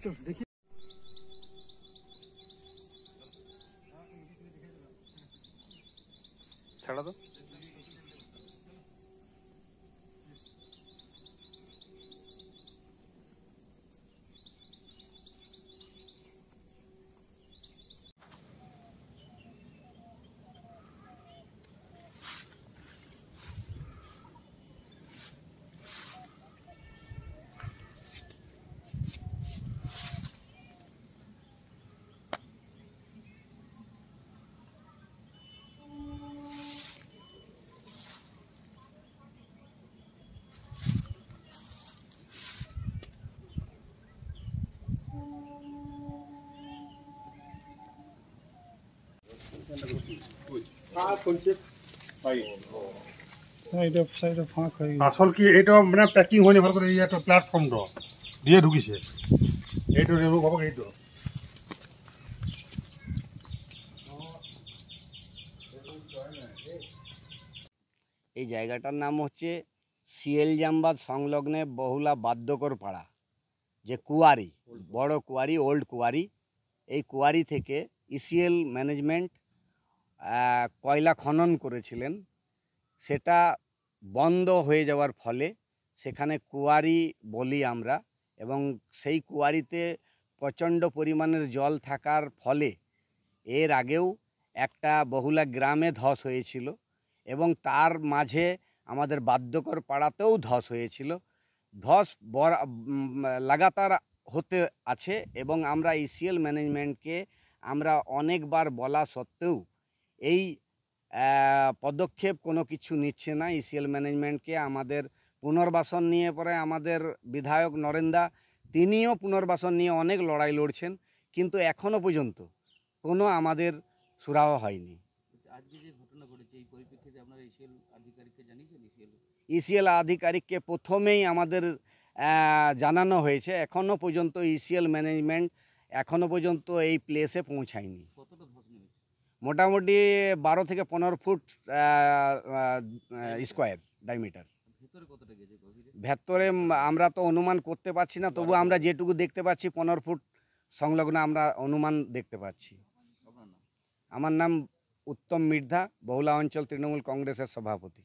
তো দেখি ছাড়া তো আসল কি এটা মানে প্যাকিং হয়নি ভালো করে এই একটা প্ল্যাটফর্মটা দিয়ে ঢুকিছে এইটো রিমুভ হবে এইটো এই জায়গাটার নাম হচ্ছে শিয়ালজামবাদ সংলগ্নে বহুলা বাদ্যকর পাড়া, যে কুয়ারি, বড় কুয়ারি, ওল্ড কুয়ারি। এই কুয়ারি থেকে ইসিএল ম্যানেজমেন্ট কয়লা খনন করেছিলেন। সেটা বন্ধ হয়ে যাওয়ার ফলে সেখানে কুয়ারি বলি আমরা, এবং সেই কুয়ারিতে প্রচণ্ড পরিমাণের জল থাকার ফলে এর আগেও একটা বহুলা গ্রামে ধস হয়েছিল এবং তার মাঝে আমাদের বাদ্যকর পাড়াতেও ধস হয়েছিল। ধস লাগাতার হতে আছে এবং আমরা ইসিএল ম্যানেজমেন্টকে আমরা অনেকবার বলা সত্ত্বেও এই পদক্ষেপ কোনো কিছু নিচ্ছে না। ইসিএল ম্যানেজমেন্টকে আমাদের পুনর্বাসন নিয়ে পরে আমাদের বিধায়ক নরেন্দা, তিনিও পুনর্বাসন নিয়ে অনেক লড়াই লড়ছেন, কিন্তু এখনও পর্যন্ত কোনো আমাদের সুরাহা হয়নি। আজকে যে ঘটনা ঘটেছে এই পরিপ্রেক্ষিতে আপনারা ইসিএল আধিকারিককে জানিয়েছেন? ইসিএল আধিকারিককে প্রথমেই আমাদের জানানো হয়েছে, এখনও পর্যন্ত ইসিএল ম্যানেজমেন্ট এখনও পর্যন্ত এই প্লেসে পৌঁছায়নি। কতটা ধস নেমেছে? মোটামুটি 12 থেকে 15 ফুট স্কোয়ার ডায়ামিটার। ভেতরে কতটা গেছে গভীরে? ভেতরে আমরা তো অনুমান করতে পারছি না, তবু আমরা যেটুকু দেখতে পাচ্ছি 15 ফুট সংলগ্ন আমরা অনুমান দেখতে পাচ্ছি। আপনার নাম? আমার নাম উত্তম মির্ধা, বহুলা অঞ্চল তৃণমূল কংগ্রেসের সভাপতি।